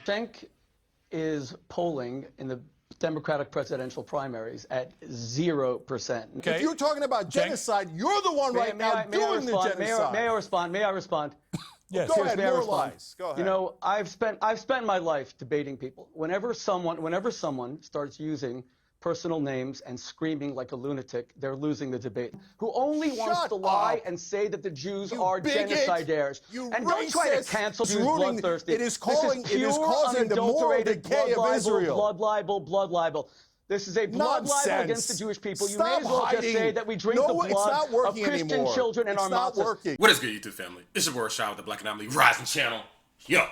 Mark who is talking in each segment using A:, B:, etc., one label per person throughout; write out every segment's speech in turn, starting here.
A: Cenk is polling in the Democratic presidential primaries at 0%.
B: Okay.
C: If you're talking about genocide, you're the one right now doing the genocide.
A: May I respond? May I respond?
B: Yes.
C: Go ahead,
A: May I
C: more
A: respond?
C: lies. Go ahead.
A: You know, I've spent my life debating people. Whenever someone starts using personal names and screaming like a lunatic, they're losing the debate. Who only wants to lie and say that the Jews are genocidaires. And don't try to cancel Jews bloodthirsty.
C: It is causing the moral decay of Israel.
A: Blood libel. This is a blood libel against the Jewish people. You may as well just say that we drink the blood of Christian children in our mouths.
D: What is good, YouTube family? It's your boy Rashad with the Black Anomaly Rising channel. Yo,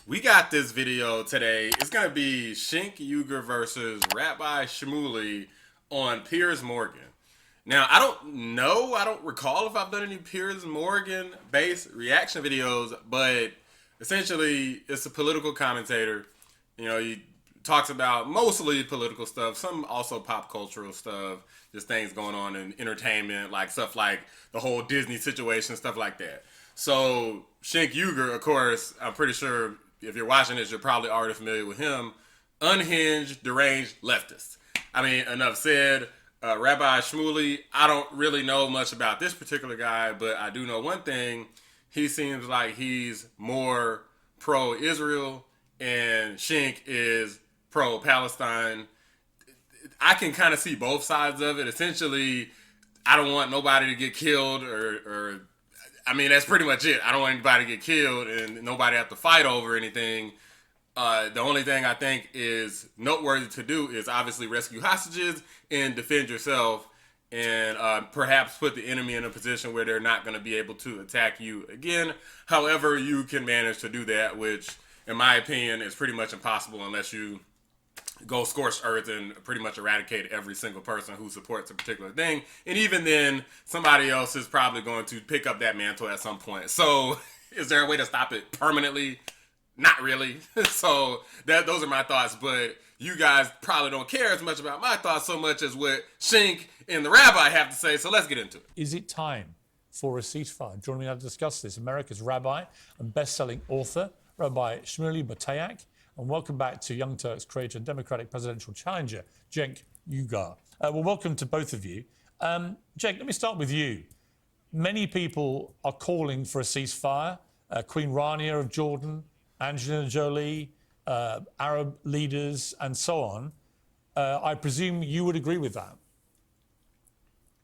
D: we got this video today. It's gonna be Cenk Uygur versus Rabbi Shmuley on Piers Morgan. Now, I don't recall if I've done any Piers Morgan based reaction videos, but essentially it's a political commentator. You know, he talks about mostly political stuff, some also pop cultural stuff, just things going on in entertainment, like stuff like the whole Disney situation, stuff like that. So Cenk Uygur, of course, I'm pretty sure if you're watching this, you're probably already familiar with him. Unhinged, deranged leftist. I mean, enough said. Rabbi Shmuley, I don't really know much about this particular guy, but I do know one thing. He seems like he's more pro-Israel, and Cenk is pro-Palestine. I can kind of see both sides of it. Essentially, I don't want nobody to get killed or I mean, that's pretty much it. I don't want anybody to get killed and nobody have to fight over anything. The only thing I think is noteworthy to do is obviously rescue hostages and defend yourself and perhaps put the enemy in a position where they're not going to be able to attack you again. However, you can manage to do that, which in my opinion is pretty much impossible unless you go scorched earth and pretty much eradicate every single person who supports a particular thing. And even then, somebody else is probably going to pick up that mantle at some point. So is there a way to stop it permanently? Not really. So those are my thoughts. But you guys probably don't care as much about my thoughts so much as what Cenk and the rabbi have to say. So let's get into it.
B: Is it time for a ceasefire? Joining me now to discuss this, America's rabbi and best-selling author, Rabbi Shmuley Batayak. And welcome back to Young Turks creator and Democratic presidential challenger, Cenk Uygur. Well, welcome to both of you. Cenk, let me start with you. Many people are calling for a ceasefire. Queen Rania of Jordan, Angelina Jolie, Arab leaders, and so on. I presume you would agree with that.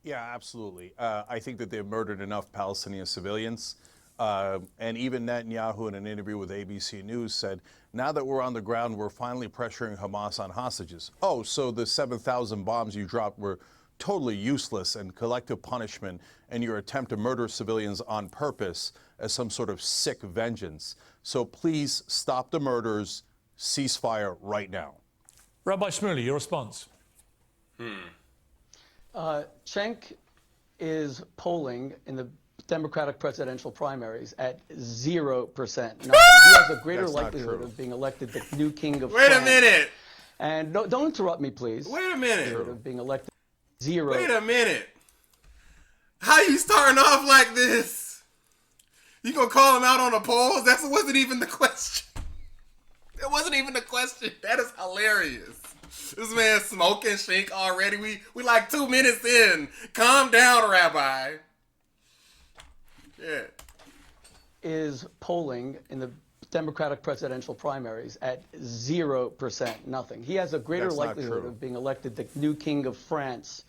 C: Yeah, absolutely. I think that they've murdered enough Palestinian civilians. And even Netanyahu, in an interview with ABC News, said, now that we're on the ground, we're finally pressuring Hamas on hostages. Oh, so the 7,000 bombs you dropped were totally useless and collective punishment, and your attempt to murder civilians on purpose as some sort of sick vengeance. So please stop the murders, ceasefire right now.
B: Rabbi Shmuley, your response?
A: Cenk is polling in the Democratic presidential primaries at 0%. Nothing. He has a greater likelihood of being elected the new king of France.
D: Wait a minute.
A: And don't interrupt me, please.
D: Wait a minute.
A: Of being elected 0.
D: Wait a minute. How you starting off like this? You gonna call him out on a poll? That wasn't even the question. That wasn't even the question. That is hilarious. This man smoking Cenk already. We like 2 minutes in. Calm down, Rabbi. Yeah.
A: Is polling in the Democratic presidential primaries at 0%. Nothing. He has a greater likelihood of being elected the new king of France.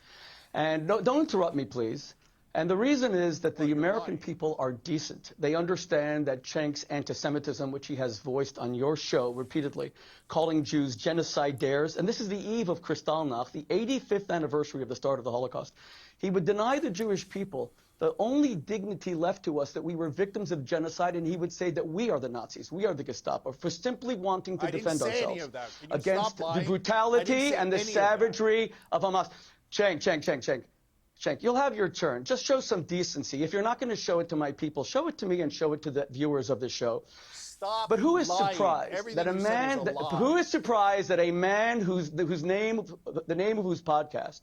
A: And don't interrupt me, please. And the reason is that the American people are decent. They understand that Cenk's anti-Semitism, which he has voiced on your show repeatedly, calling Jews genocidaires, and this is the eve of Kristallnacht, the 85th anniversary of the start of the Holocaust. He would deny the Jewish people the only dignity left to us, that we were victims of genocide, and he would say that we are the Nazis, we are the Gestapo, for simply wanting to defend ourselves against the brutality and the savagery of Hamas. Cenk, you'll have your turn. Just show some decency. If you're not going to show it to my people, show it to me and show it to the viewers of the show.
C: Stop.
A: But who is
C: lying.
A: surprised that a man? Who is surprised that a man the name of whose podcast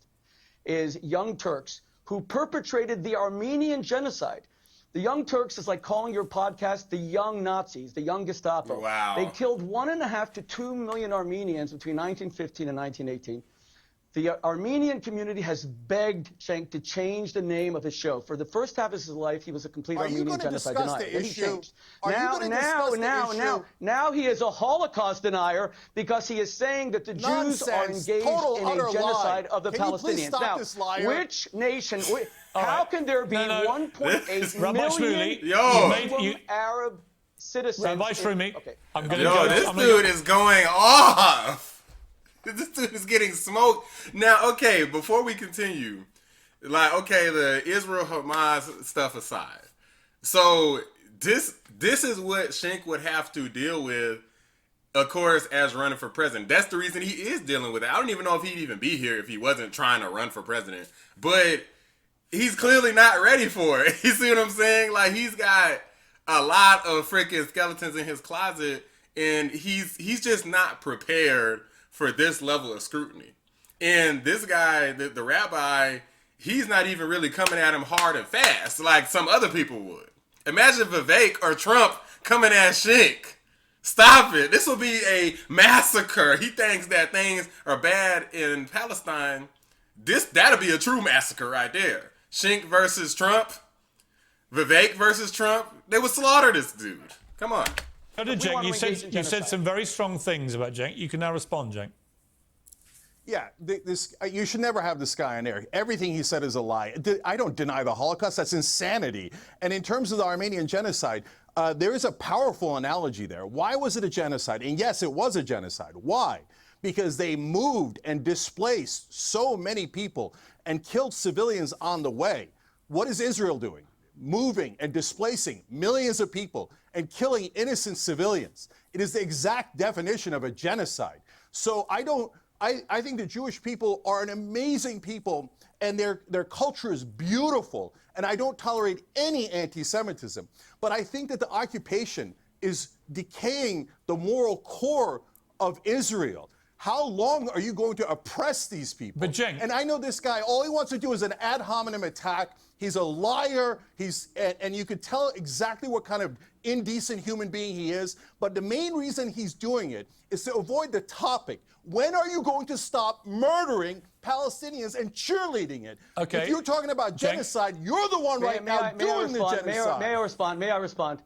A: is Young Turks, who perpetrated the Armenian genocide? The Young Turks is like calling your podcast the Young Nazis, the Young Gestapo.
D: Wow.
A: They killed 1.5 to 2 million Armenians between 1915 and 1918. The Armenian community has begged Cenk to change the name of his show. For the first half of his life, he was a complete Armenian genocide denier. Then he changed. Now he is a Holocaust denier because he is saying that the Jews are engaged in a genocide of the Palestinians. Now, which nation? How can there be 1.8 million Arab citizens?
B: Rabbi Shmuley,
A: Okay.
B: I'm going to
D: Yo, this dude is going off. This dude is getting smoked. Now, okay, before we continue, like, okay, the Israel-Hamas stuff aside. So this is what Cenk would have to deal with, of course, as running for president. That's the reason he is dealing with it. I don't even know if he'd even be here if he wasn't trying to run for president. But he's clearly not ready for it. You see what I'm saying? Like, he's got a lot of freaking skeletons in his closet, and he's just not prepared for this level of scrutiny. And this guy, the rabbi, he's not even really coming at him hard and fast like some other people would. Imagine Vivek or Trump coming at Cenk. Stop it. This will be a massacre. He thinks that things are bad in Palestine. That'll be a true massacre right there. Cenk versus Trump. Vivek versus Trump. They would slaughter this dude. Come on.
B: Cenk, you said some very strong things about Cenk. You can now respond, Cenk.
C: Yeah, you should never have this guy on air. Everything he said is a lie. I don't deny the Holocaust. That's insanity. And in terms of the Armenian genocide, there is a powerful analogy there. Why was it a genocide? And yes, it was a genocide. Why? Because they moved and displaced so many people and killed civilians on the way. What is Israel doing? Moving and displacing millions of people and killing innocent civilians. It is the exact definition of a genocide. So I think the Jewish people are an amazing people, and their culture is beautiful, and I don't tolerate any anti-Semitism. But I think that the occupation is decaying the moral core of Israel. How long are you going to oppress these people?
B: But Cenk,
C: and I know this guy, all he wants to do is an ad hominem attack. He's a liar. And you could tell exactly what kind of indecent human being he is. But the main reason he's doing it is to avoid the topic. When are you going to stop murdering Palestinians and cheerleading it?
B: Okay.
C: If you're talking about genocide, you're the one right now doing the genocide.
A: May I respond?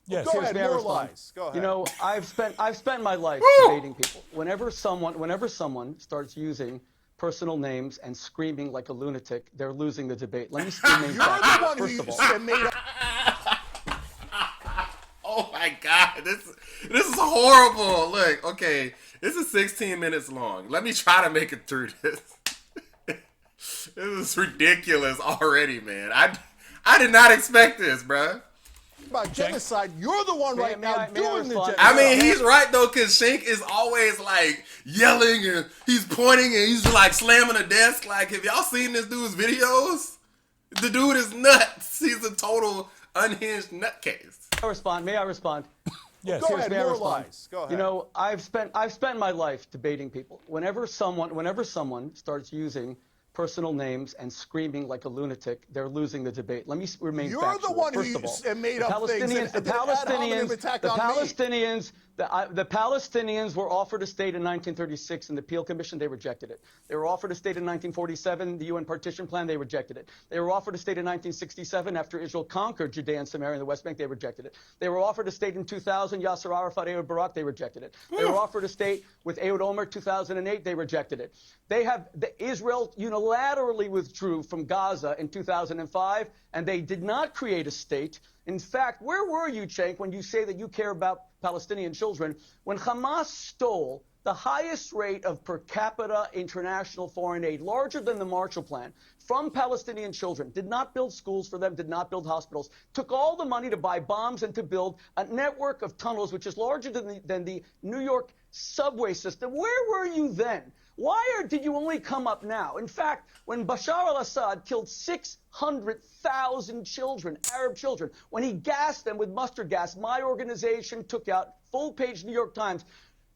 B: Yes.
C: Go ahead, more lies. Go ahead.
A: You know, I've spent my life debating people. Whenever someone starts using personal names and screaming like a lunatic, they're losing the debate. Let me remain factual. First of all.
D: Oh my God, this is horrible. Look, okay, this is 16 minutes long. Let me try to make it through this. This is ridiculous already, man. I did not expect this, bruh.
C: About genocide, you're the one right now doing the genocide.
D: I mean, he's right though, because Cenk is always like yelling and he's pointing and he's like slamming the desk. Like, have y'all seen this dude's videos? The dude is nuts. He's a total unhinged nutcase.
A: May I respond?
B: Yes.
C: Go ahead, more lies. Go ahead.
A: You know, I've spent my life debating people. Whenever someone starts using personal names and screaming like a lunatic, they're losing the debate. Let me remain factual.
C: You're the one who made up things.
A: The Palestinians were offered a state in 1936 in the Peel Commission. They rejected it. They were offered a state in 1947, the UN Partition Plan. They rejected it. They were offered a state in 1967 after Israel conquered Judea and Samaria and the West Bank. They rejected it. They were offered a state in 2000, Yasser Arafat, Ehud Barak. They rejected it. They were offered a state with Ehud Olmert, 2008. They rejected it. Israel unilaterally withdrew from Gaza in 2005, and they did not create a state. In fact, where were you, Cenk, when you say that you care about Palestinian children, when Hamas stole the highest rate of per capita international foreign aid, larger than the Marshall Plan, from Palestinian children, did not build schools for them, did not build hospitals, took all the money to buy bombs and to build a network of tunnels, which is larger than the New York subway system. Where were you then? Why did you only come up now? In fact, when Bashar al-Assad killed 600,000 children, Arab children, when he gassed them with mustard gas, my organization took out, full-page New York Times,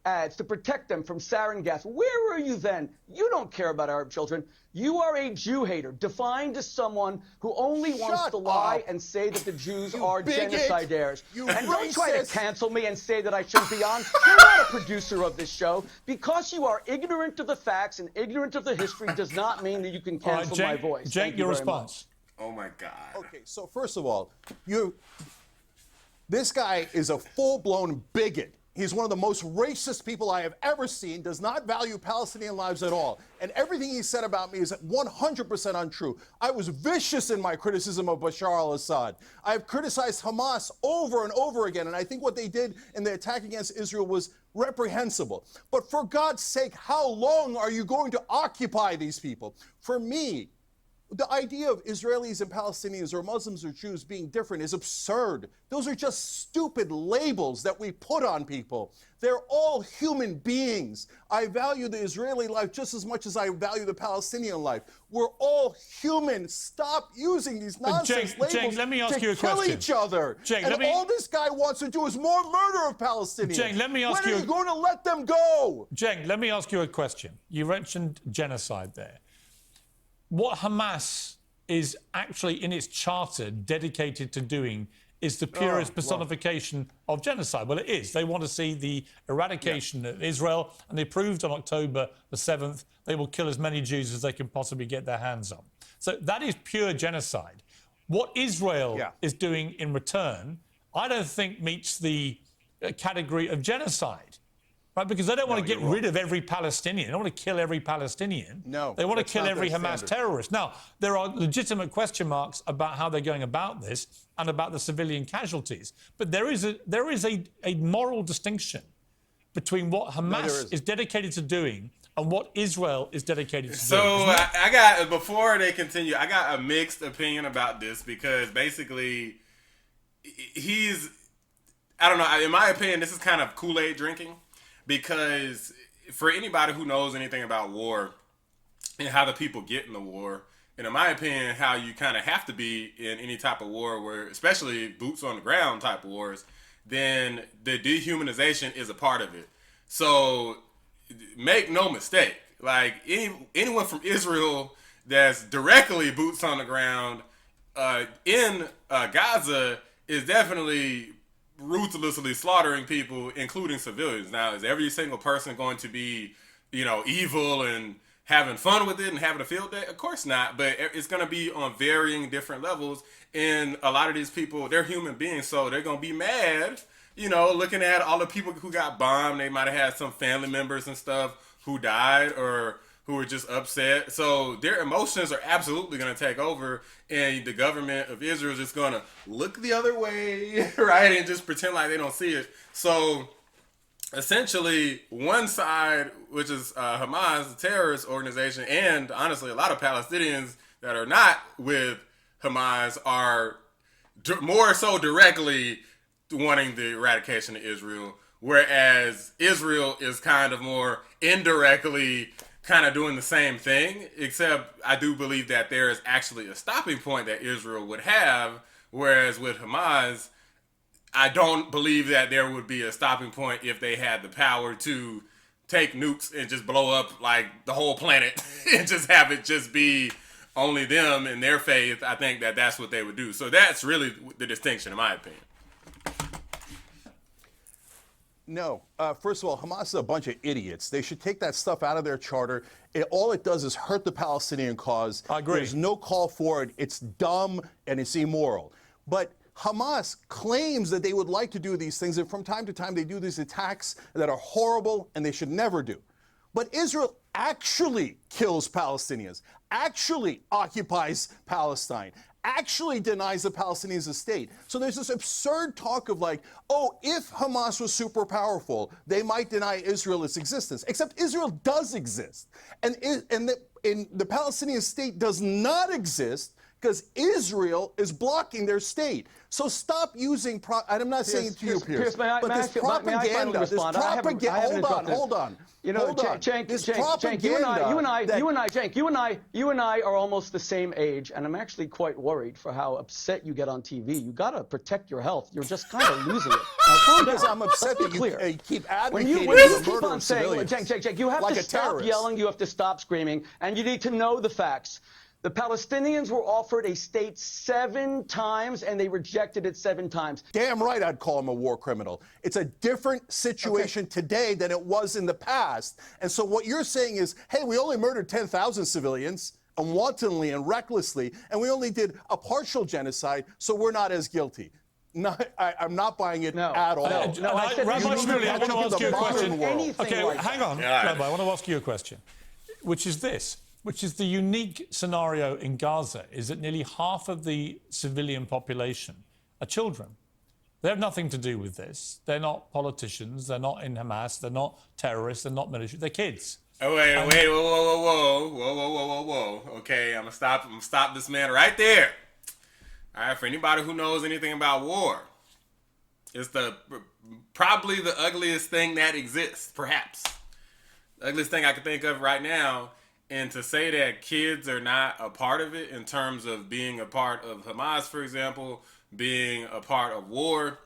A: ads to protect them from sarin gas. Where were you then? You don't care about Arab children. You are a Jew hater, defined as someone who only wants to lie and say that the Jews are genocidaires. And don't try to cancel me and say that I shouldn't be on. You're not a producer of this show. Because you are ignorant of the facts and ignorant of the history does not mean that you can cancel my voice.
B: Cenk, your response.
D: Oh, my God.
C: Okay, so first of all, this guy is a full-blown bigot. He's one of the most racist people I have ever seen, does not value Palestinian lives at all. And everything he said about me is 100% untrue. I was vicious in my criticism of Bashar al-Assad. I have criticized Hamas over and over again, and I think what they did in the attack against Israel was reprehensible. But for God's sake, how long are you going to occupy these people? For me, the idea of Israelis and Palestinians or Muslims or Jews being different is absurd. Those are just stupid labels that we put on people. They're all human beings. I value the Israeli life just as much as I value the Palestinian life. We're all human. Stop using these nonsense labels
B: let me ask
C: to
B: you a
C: kill
B: question.
C: each other. And all this guy wants to do is more murder of Palestinians.
B: Cenk, let me ask
C: when are you going to let them go?
B: Cenk, let me ask you a question. You mentioned genocide there. What Hamas is actually in its charter dedicated to doing is the purest personification of genocide. Well, it is. They want to see the eradication of Israel, and they proved on October the 7th they will kill as many Jews as they can possibly get their hands on. So that is pure genocide. What Israel is doing in return, I don't think meets the category of genocide. Right, because they don't want to get rid of every Palestinian. They don't want to kill every Palestinian.
C: No,
B: they want to kill every Hamas terrorist. Now, there are legitimate question marks about how they're going about this and about the civilian casualties. But there is a moral distinction between what Hamas is dedicated to doing and what Israel is dedicated to doing.
D: So I got, before they continue, I got a mixed opinion about this because basically I don't know, in my opinion, this is kind of Kool-Aid drinking. Because for anybody who knows anything about war and how the people get in the war, and in my opinion, how you kind of have to be in any type of war, where especially boots on the ground type of wars, then the dehumanization is a part of it. So make no mistake, like anyone from Israel that's directly boots on the ground in Gaza is definitely ruthlessly slaughtering people, including civilians. Now, is every single person going to be, evil and having fun with it and having a field day? Of course not, but it's going to be on varying different levels. And a lot of these people, they're human beings, so they're going to be mad, looking at all the people who got bombed. They might have had some family members and stuff who died or who are just upset. So their emotions are absolutely going to take over, and the government of Israel is just going to look the other way, right, and just pretend like they don't see it. So essentially, one side, which is Hamas, the terrorist organization, and honestly, a lot of Palestinians that are not with Hamas are more so directly wanting the eradication of Israel, whereas Israel is kind of more indirectly kind of doing the same thing, except I do believe that there is actually a stopping point that Israel would have, whereas with Hamas, I don't believe that there would be a stopping point if they had the power to take nukes and just blow up like the whole planet and just have it just be only them and their faith. I think that that's what they would do. So that's really the distinction, in my opinion.
C: No. First of all, Hamas is a bunch of idiots. They should take that stuff out of their charter. All it does is hurt the Palestinian cause.
B: I agree.
C: There's no call for it. It's dumb and it's immoral. But Hamas claims that they would like to do these things, and from time to time they do these attacks that are horrible and they should never do. But Israel actually kills Palestinians, actually occupies Palestine, actually denies the Palestinians a state. So there's this absurd talk of like, oh, if Hamas was super powerful, they might deny Israel its existence. Except Israel does exist. And the Palestinian state does not exist because Israel is blocking their state. So stop using, and I'm not saying it to you, Piers, but this propaganda, hold on.
A: You know, Cenk, you and I are almost the same age, and I'm actually quite worried for how upset you get on TV. You got to protect your health. You're just kind of losing it.
C: Because I'm upset that you keep advocating
A: when you
C: the
A: keep
C: murder
A: on
C: of
A: saying,
C: civilians.
A: Cenk, you have
C: like
A: to stop
C: terrorist.
A: yelling, you have to stop screaming, and you need to know the facts. The Palestinians were offered a state 7 times, and they rejected it 7 times.
C: Damn right I'd call him a war criminal. It's a different situation today than it was in the past. And so what you're saying is, hey, we only murdered 10,000 civilians, and wantonly and recklessly, and we only did a partial genocide, so we're not as guilty. I'm not buying it at all.
B: Rabbi Shmuley, I want to ask you a question. Hang on, Rabbi, I want to ask you a question, which is this. Which is the unique scenario in Gaza, is that nearly half of the civilian population are children. They have nothing to do with this. They're not politicians. They're not in Hamas. They're not terrorists. They're not military. They're kids.
D: Oh, whoa. Okay, I'm gonna stop this man right there. All right, for anybody who knows anything about war, it's probably the ugliest thing that exists, perhaps. The ugliest thing I can think of right now. And to say that kids are not a part of it in terms of being a part of Hamas, for example, being a part of war,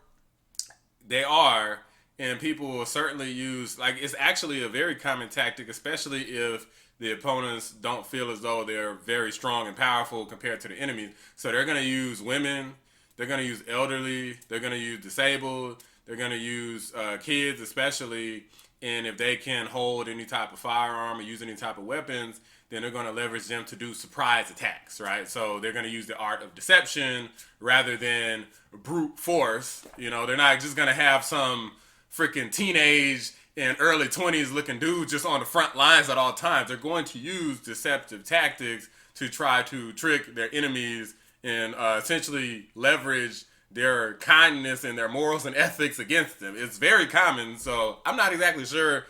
D: they are. And people will certainly use, it's actually a very common tactic, especially if the opponents don't feel as though they're very strong and powerful compared to the enemy. So they're going to use women, they're going to use elderly, they're going to use disabled, they're going to use kids especially. And if they can hold any type of firearm or use any type of weapons, then they're going to leverage them to do surprise attacks, right? So they're going to use the art of deception rather than brute force. You know, they're not just going to have some freaking teenage and early 20s looking dudes just on the front lines at all times. They're going to use deceptive tactics to try to trick their enemies and essentially leverage their kindness and their morals and ethics against them. It's very common, so I'm not exactly sure.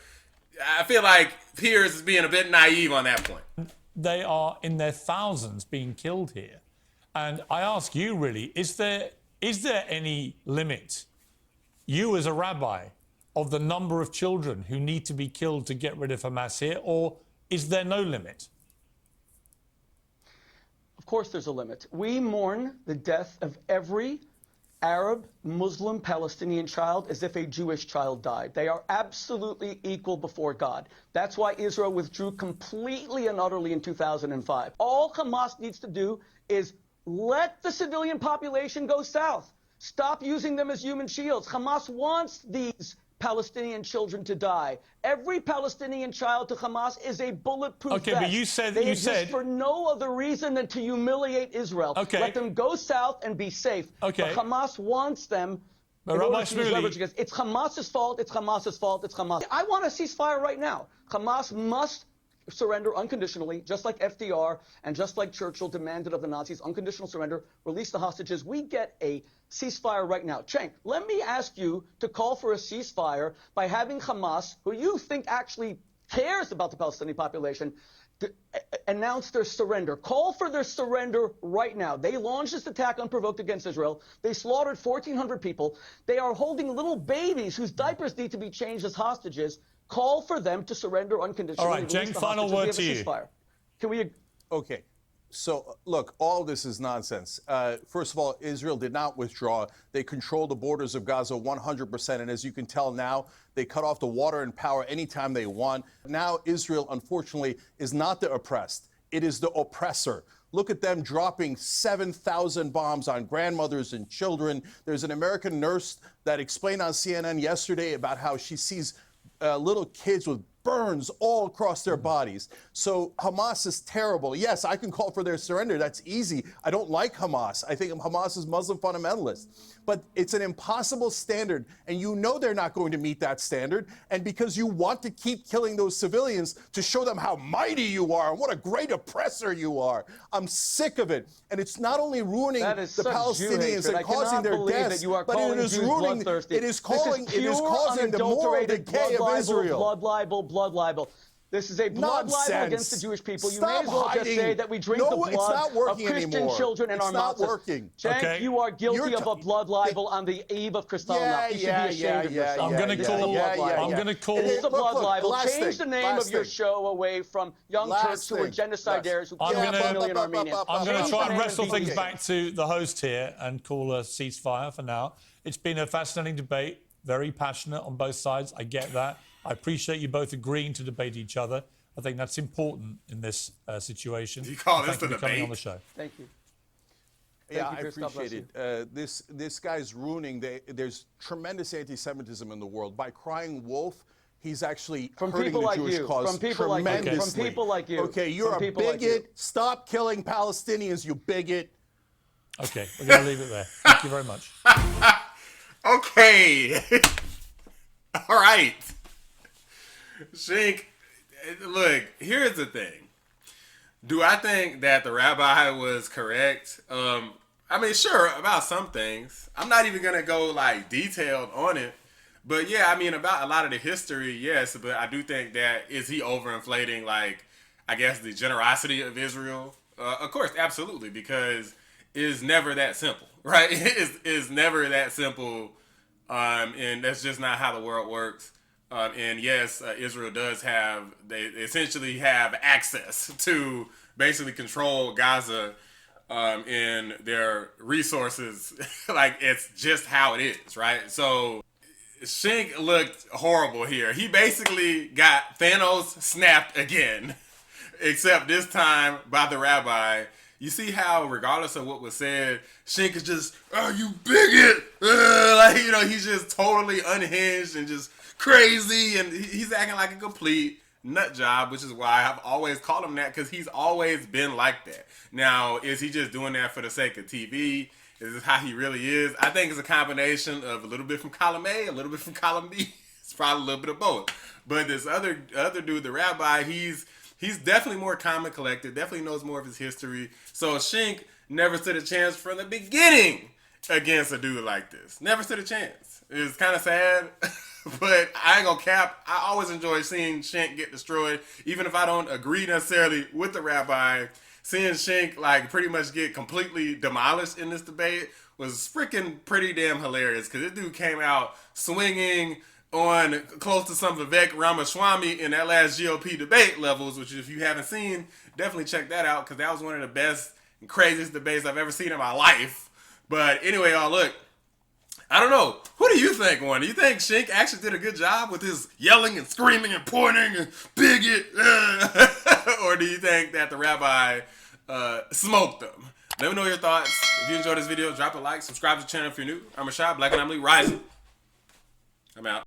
D: I feel like Piers is being a bit naive on that point.
B: They are in their thousands being killed here. And I ask you, really, is there any limit, you as a rabbi, of the number of children who need to be killed to get rid of Hamas here, or is there no limit?
A: Of course there's a limit. We mourn the death of every Arab, Muslim, Palestinian child as if a Jewish child died. They are absolutely equal before God. That's why Israel withdrew completely and utterly in 2005. All Hamas needs to do is let the civilian population go south. Stop using them as human shields. Hamas wants these Palestinian children to die. Every Palestinian child to Hamas is a bulletproof vest.
B: But you said
A: they exist for no other reason than to humiliate Israel. Let them go south and be safe. But Hamas wants them. But Rabbi Shmuley, it's Hamas's fault. It's Hamas's fault. It's Hamas. I want a ceasefire right now. Hamas must surrender unconditionally, just like FDR and just like Churchill demanded of the Nazis. Unconditional surrender. Release the hostages. We get a ceasefire right now. Cenk, let me ask you to call for a ceasefire by having Hamas, who you think actually cares about the Palestinian population, to announce their surrender. Call for their surrender right now. They launched this attack unprovoked against Israel. They slaughtered 1,400 people. They are holding little babies whose diapers need to be changed as hostages. Call for them to surrender unconditionally.
B: All right, Cenk, final word to you.
A: Can we...
C: Okay. So, look, all this is nonsense. First of all, Israel did not withdraw. They control the borders of Gaza 100%. And as you can tell now, they cut off the water and power anytime they want. Now, Israel, unfortunately, is not the oppressed. It is the oppressor. Look at them dropping 7,000 bombs on grandmothers and children. There's an American nurse that explained on CNN yesterday about how she sees little kids with burns all across their bodies. So Hamas is terrible. Yes, I can call for their surrender. That's easy. I don't like Hamas. I think Hamas is Muslim fundamentalist. But it's an impossible standard, and you know they're not going to meet that standard. And because you want to keep killing those civilians to show them how mighty you are and what a great oppressor you are, I'm sick of it. And it's not only ruining the Palestinians and causing their deaths, but it is ruining, it is causing the moral decay of Israel.
A: Blood libel. This is a blood libel against the Jewish people. You may as well just say that we drink the blood of Christian children in our mouths.
C: It's not working.
A: Cenk, you are guilty of a blood libel on the eve of Kristallnacht. You should be ashamed of yourself.
B: I'm going to call.
A: This is a blood libel. Change the name of your show away from Young Turks who are genociders who killed 1 million Armenians.
B: I'm going to try and wrestle things back to the host here and call a ceasefire for now. It's been a fascinating debate, very passionate on both sides. I get that. I appreciate you both agreeing to debate each other. I think that's important in this situation.
D: You call this the
B: debate? Coming on
D: debate?
B: the show.
A: Thank you.
C: Yeah, I appreciate it. This guy's ruining. There's tremendous anti-Semitism in the world. By crying wolf, he's actually hurting the Jewish cause
A: From people like you. From people like you.
C: Okay, you're a bigot. Stop killing Palestinians, you bigot.
B: Okay, we're going to leave it there. Thank you very much.
D: Okay. All right. Cenk, look, here's the thing. Do I think that the rabbi was correct? I mean, sure, about some things. I'm not even going to go, like, detailed on it. But, yeah, I mean, about a lot of the history, yes. But I do think that, is he overinflating, like, I guess, the generosity of Israel? Of course, absolutely, because it's never that simple, right? It's never that simple, and that's just not how the world works. And yes, Israel does they essentially have access to basically control Gaza and their resources. Like, it's just how it is, right? So Cenk looked horrible here. He basically got Thanos snapped again, except this time by the rabbi. You see how, regardless of what was said, Cenk is just, oh, you bigot! Like, you know, he's just totally unhinged and just crazy, and he's acting like a complete nut job, which is why I've always called him that, because he's always been like that. Now, is he just doing that for the sake of TV? Is this how he really is? I think it's a combination of a little bit from column A, a little bit from column B. It's probably a little bit of both. But this other dude, the rabbi, he's definitely more calm and collected, definitely knows more of his history. So Cenk never stood a chance from the beginning against a dude like this. Never stood a chance. It's kind of sad, but I ain't gonna cap. I always enjoy seeing Cenk get destroyed, even if I don't agree necessarily with the rabbi. Seeing Cenk like pretty much get completely demolished in this debate was freaking pretty damn hilarious, because this dude came out swinging on close to some Vivek Ramaswamy in that last GOP debate levels, which if you haven't seen, definitely check that out, because that was one of the best and craziest debates I've ever seen in my life. But anyway, y'all, look, I don't know. Who do you think won? Do you think Cenk actually did a good job with his yelling and screaming and pointing and bigot? Or do you think that the rabbi smoked them? Let me know your thoughts. If you enjoyed this video, drop a like, subscribe to the channel if you're new. I'm Rashad, Black Anomaly Rising. I'm out.